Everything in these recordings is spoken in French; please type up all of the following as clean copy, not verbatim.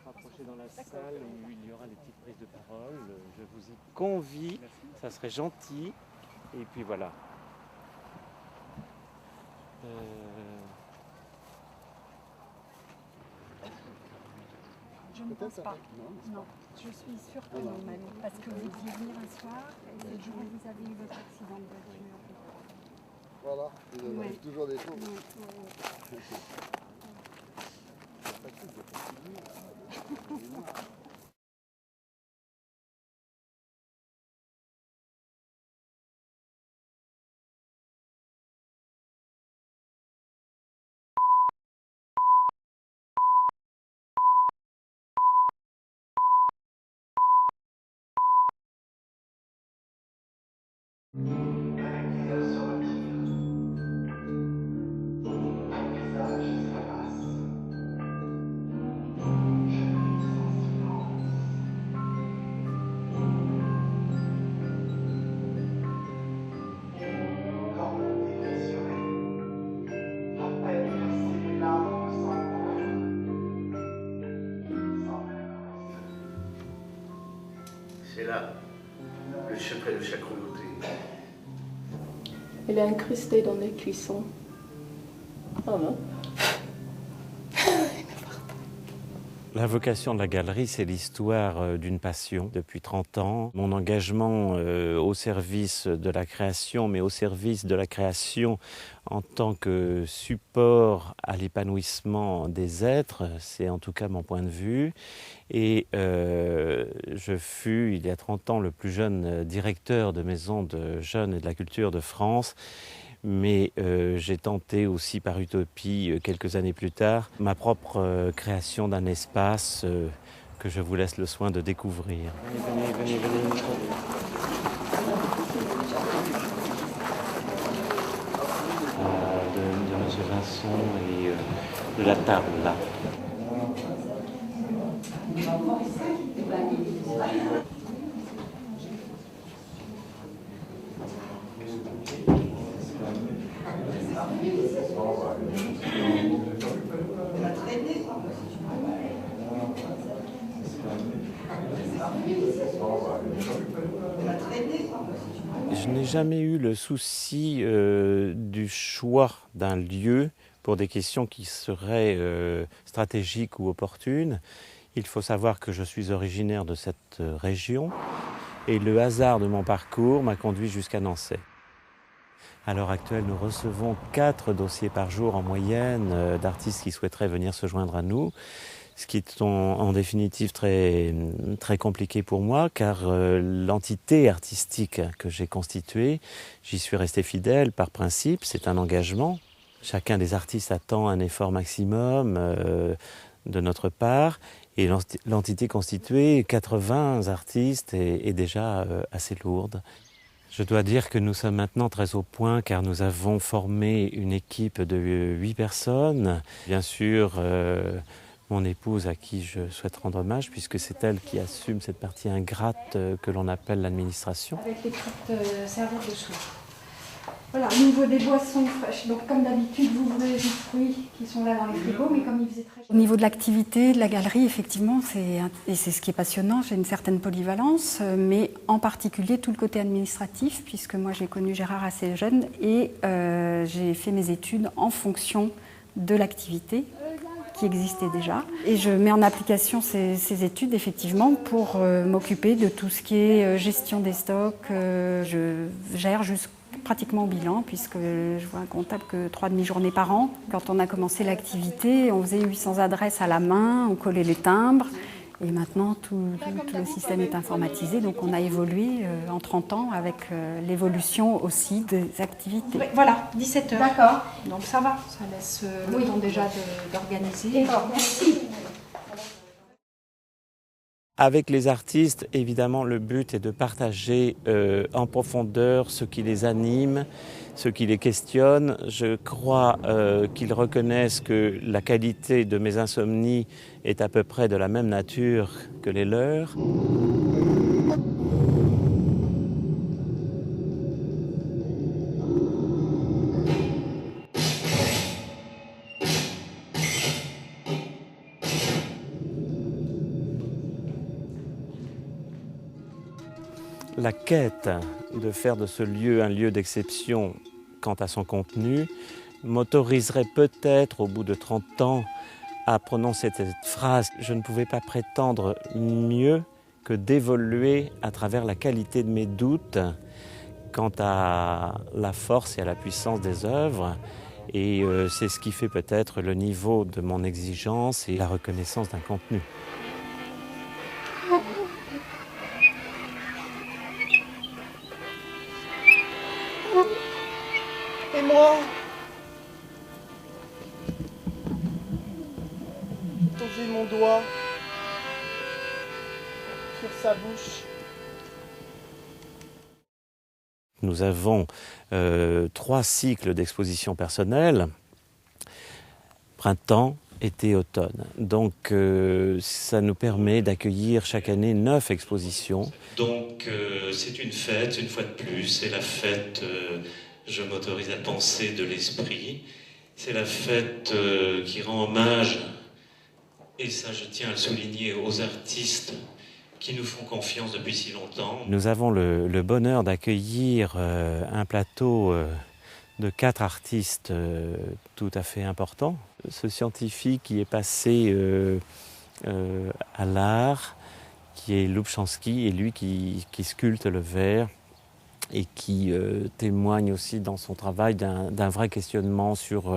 rapprocher dans la salle où il y aura les petites prises de parole. Je vous y convie, ça serait gentil. Et puis voilà. Je ne pense pas. Non, je suis sûre que non, même. Parce que vous deviez venir un soir et c'est le jour où vous avez eu votre accident de voiture. Voilà, il arrive toujours des choses. C'est là le secret de sa cruauté. Elle est incrustée dans les cuissons. Ah non. La vocation de la galerie, c'est l'histoire d'une passion depuis 30 ans. Mon engagement au service de la création, mais au service de la création en tant que support à l'épanouissement des êtres, c'est en tout cas mon point de vue. Et je fus, il y a 30 ans, le plus jeune directeur de maison de jeunes et de la culture de France. Mais j'ai tenté aussi par utopie, quelques années plus tard, ma propre création d'un espace que je vous laisse le soin de découvrir. Venez. De M. Vincent et de la table, là. Je n'ai jamais eu le souci du choix d'un lieu pour des questions qui seraient stratégiques ou opportunes. Il faut savoir que je suis originaire de cette région et le hasard de mon parcours m'a conduit jusqu'à Nancy. À l'heure actuelle, nous recevons 4 dossiers par jour en moyenne d'artistes qui souhaiteraient venir se joindre à nous, ce qui est en définitive très, très compliqué pour moi, car l'entité artistique que j'ai constituée, j'y suis resté fidèle par principe, c'est un engagement. Chacun des artistes attend un effort maximum de notre part, et l'entité constituée, 80 artistes, est déjà assez lourde. Je dois dire que nous sommes maintenant très au point car nous avons formé une équipe de 8 personnes. Bien sûr, mon épouse à qui je souhaite rendre hommage puisque c'est elle qui assume cette partie ingrate que l'on appelle l'administration. Avec les petites serviettes de soie. Voilà, au niveau des boissons fraîches, donc comme d'habitude, vous ouvrez les fruits qui sont là dans les frigos, mais comme il faisait très chaud. Au niveau de l'activité, de la galerie, effectivement, c'est ce qui est passionnant, j'ai une certaine polyvalence, mais en particulier tout le côté administratif, puisque moi j'ai connu Gérard assez jeune et j'ai fait mes études en fonction de l'activité qui existait déjà. Et je mets en application ces études, effectivement, pour m'occuper de tout ce qui est gestion des stocks. Je gère pratiquement au bilan, puisque je vois un comptable que 3 demi-journées par an. Quand on a commencé l'activité, on faisait 800 adresses à la main, on collait les timbres, et maintenant tout le système est informatisé, donc on a évolué en 30 ans avec l'évolution aussi des activités. Voilà, 17h. D'accord. Donc ça va, ça laisse le temps déjà d'organiser. Merci. Avec les artistes, évidemment, le but est de partager en profondeur ce qui les anime, ce qui les questionne. Je crois qu'ils reconnaissent que la qualité de mes insomnies est à peu près de la même nature que les leurs. La quête de faire de ce lieu un lieu d'exception quant à son contenu m'autoriserait peut-être, au bout de 30 ans, à prononcer cette phrase. Je ne pouvais pas prétendre mieux que d'évoluer à travers la qualité de mes doutes quant à la force et à la puissance des œuvres. Et c'est ce qui fait peut-être le niveau de mon exigence et la reconnaissance d'un contenu. Et moi, poser mon doigt sur sa bouche. Nous avons 3 cycles d'exposition personnelle, printemps, été, automne. Donc ça nous permet d'accueillir chaque année 9 expositions. Donc c'est une fête, une fois de plus, c'est la fête, je m'autorise à penser, de l'esprit. C'est la fête qui rend hommage, et ça je tiens à le souligner, aux artistes qui nous font confiance depuis si longtemps. Nous avons le bonheur d'accueillir un plateau de 4 artistes tout à fait importants. Ce scientifique qui est passé à l'art, qui est Lubchansky, et lui qui sculpte le verre et qui témoigne aussi dans son travail d'un vrai questionnement sur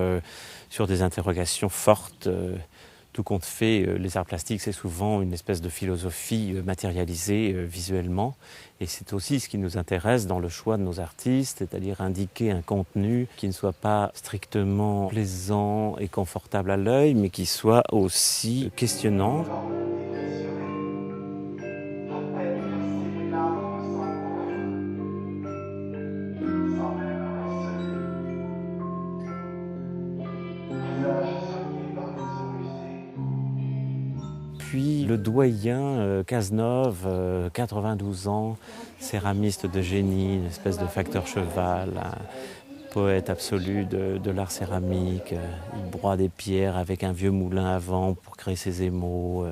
des interrogations fortes. Tout compte fait, les arts plastiques, c'est souvent une espèce de philosophie matérialisée visuellement. Et c'est aussi ce qui nous intéresse dans le choix de nos artistes, c'est-à-dire indiquer un contenu qui ne soit pas strictement plaisant et confortable à l'œil, mais qui soit aussi questionnant. Puis le doyen Cazeneuve, 92 ans, céramiste de génie, une espèce de facteur cheval, un poète absolu de l'art céramique. Il broie des pierres avec un vieux moulin à vent pour créer ses émaux.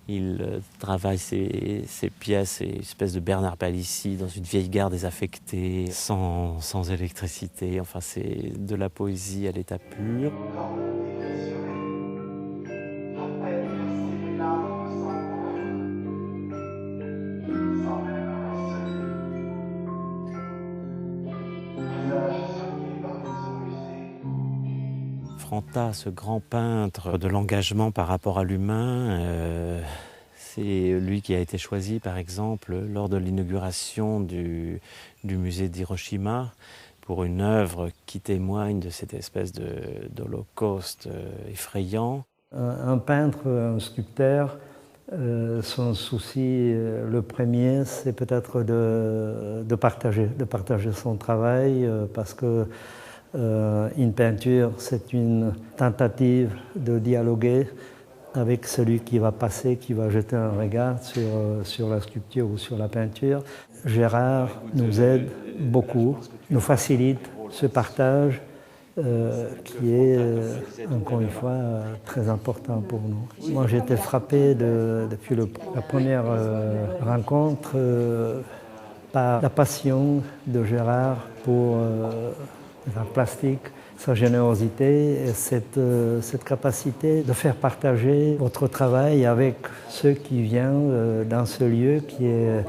Il travaille ses pièces, une espèce de Bernard Palissy dans une vieille gare désaffectée, sans électricité. Enfin, c'est de la poésie à l'état pur. Franta, ce grand peintre de l'engagement par rapport à l'humain, c'est lui qui a été choisi, par exemple, lors de l'inauguration du musée d'Hiroshima pour une œuvre qui témoigne de cette espèce d'holocauste effrayant. Un peintre, un sculpteur, son souci, le premier, c'est peut-être de partager son travail, parce que une peinture, c'est une tentative de dialoguer avec celui qui va passer, qui va jeter un regard sur la sculpture ou sur la peinture. Gérard nous aide beaucoup, nous facilite ce partage qui est, encore une fois, très important pour nous. Moi, j'ai été frappé depuis la première rencontre par la passion de Gérard pour l'art plastique, sa générosité et cette capacité de faire partager votre travail avec ceux qui viennent dans ce lieu qui est,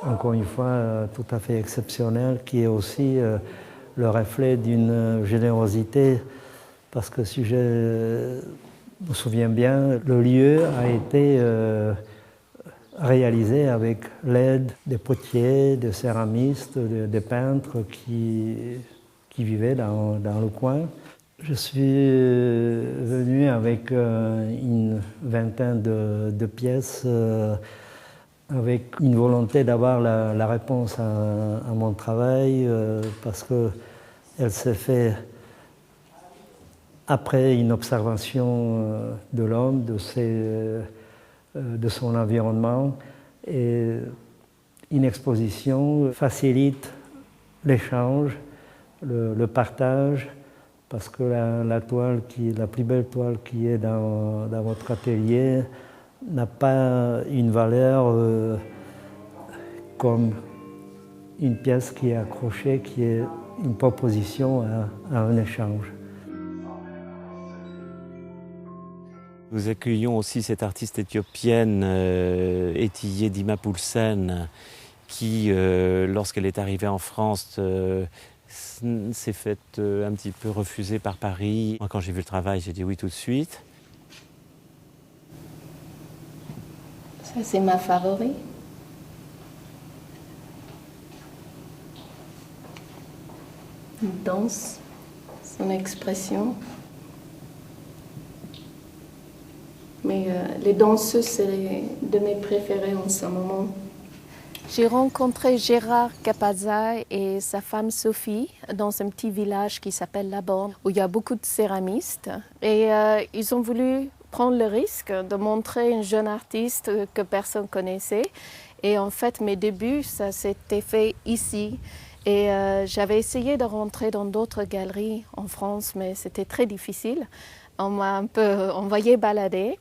encore une fois, tout à fait exceptionnel, qui est aussi le reflet d'une générosité, parce que si je me souviens bien, le lieu a été réalisé avec l'aide des potiers, des céramistes, des peintres qui vivaient dans le coin. Je suis venu avec une vingtaine de pièces, avec une volonté d'avoir la réponse à mon travail, parce qu'elle s'est faite après une observation de l'homme, de son environnement, et une exposition facilite l'échange, le partage, parce que la plus belle toile qui est dans votre atelier n'a pas une valeur comme une pièce qui est accrochée, qui est une proposition à un échange. Nous accueillons aussi cette artiste éthiopienne, Etiye Dimapulsen, qui, lorsqu'elle est arrivée en France, s'est faite un petit peu refuser par Paris. Moi, quand j'ai vu le travail, j'ai dit oui tout de suite. Ça, c'est ma favorite. Une danse, son expression. Mais les danseuses, c'est de mes préférées en ce moment. J'ai rencontré Gérard Capazza et sa femme Sophie dans un petit village qui s'appelle La Borne, où il y a beaucoup de céramistes. Et ils ont voulu prendre le risque de montrer une jeune artiste que personne connaissait. Et en fait, mes débuts, ça s'était fait ici. Et j'avais essayé de rentrer dans d'autres galeries en France, mais c'était très difficile. On m'a un peu envoyé balader.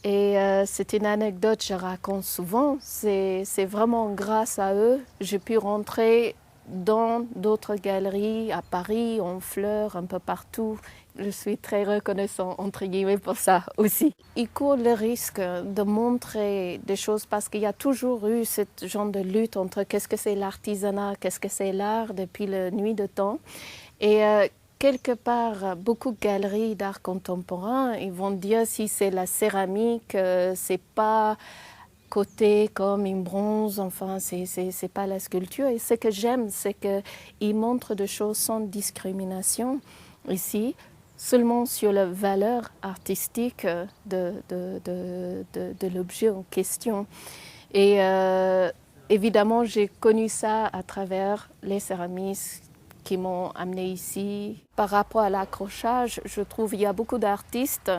Et c'est une anecdote que je raconte souvent. C'est vraiment grâce à eux que j'ai pu rentrer dans d'autres galeries, à Paris, en Fleurs, un peu partout. Je suis très reconnaissant, entre guillemets, pour ça aussi. Ils courent le risque de montrer des choses parce qu'il y a toujours eu ce genre de lutte entre qu'est-ce que c'est l'artisanat, qu'est-ce que c'est l'art depuis la nuit de temps. Et quelque part, beaucoup de galeries d'art contemporain, ils vont dire si c'est la céramique, c'est pas coté comme une bronze, enfin, c'est pas la sculpture. Et ce que j'aime, c'est qu'ils montrent des choses sans discrimination ici, seulement sur la valeur artistique de l'objet en question. Et évidemment, j'ai connu ça à travers les céramistes qui m'ont amené ici. Par rapport à l'accrochage, je trouve qu'il y a beaucoup d'artistes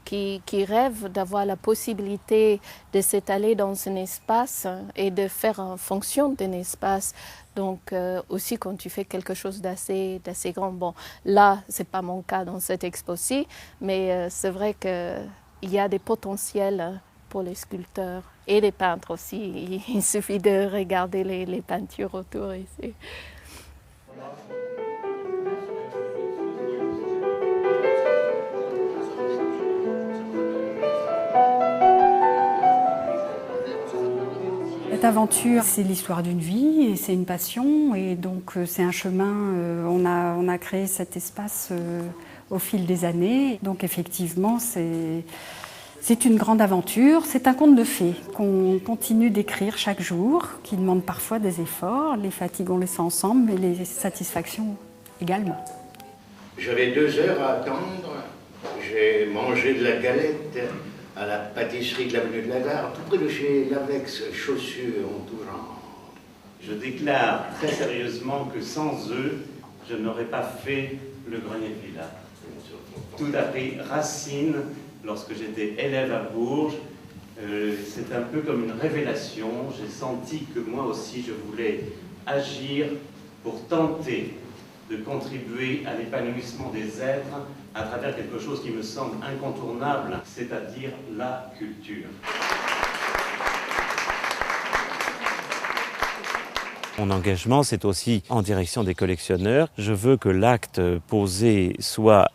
qui rêvent d'avoir la possibilité de s'étaler dans un espace et de faire en fonction d'un espace. Donc aussi quand tu fais quelque chose d'assez grand. Bon, là, ce n'est pas mon cas dans cette expo-ci, mais c'est vrai qu'il y a des potentiels pour les sculpteurs et les peintres aussi. Il suffit de regarder les peintures autour ici. Cette aventure, c'est l'histoire d'une vie et c'est une passion et donc c'est un chemin. On a créé cet espace au fil des années. Donc effectivement, c'est une grande aventure. C'est un conte de fées qu'on continue d'écrire chaque jour, qui demande parfois des efforts. Les fatigues, on les sent ensemble, mais les satisfactions également. J'avais 2 heures à attendre. J'ai mangé de la galette à la pâtisserie de l'avenue de la Gare, tout près de chez Lavex, chaussures en tout genre. Je déclare très sérieusement que sans eux, je n'aurais pas fait le Grenier de Villars. Tout a pris racine lorsque j'étais élève à Bourges. C'est un peu comme une révélation. J'ai senti que moi aussi je voulais agir pour tenter de contribuer à l'épanouissement des êtres à travers quelque chose qui me semble incontournable, c'est-à-dire la culture. Mon engagement, c'est aussi en direction des collectionneurs. Je veux que l'acte posé soit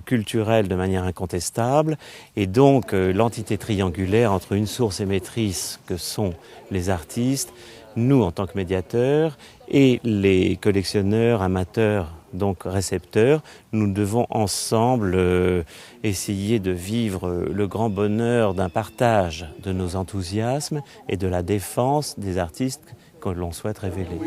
culturel de manière incontestable et donc l'entité triangulaire entre une source émettrice que sont les artistes, nous en tant que médiateurs et les collectionneurs, amateurs, donc récepteurs, nous devons ensemble essayer de vivre le grand bonheur d'un partage de nos enthousiasmes et de la défense des artistes que l'on souhaite révéler.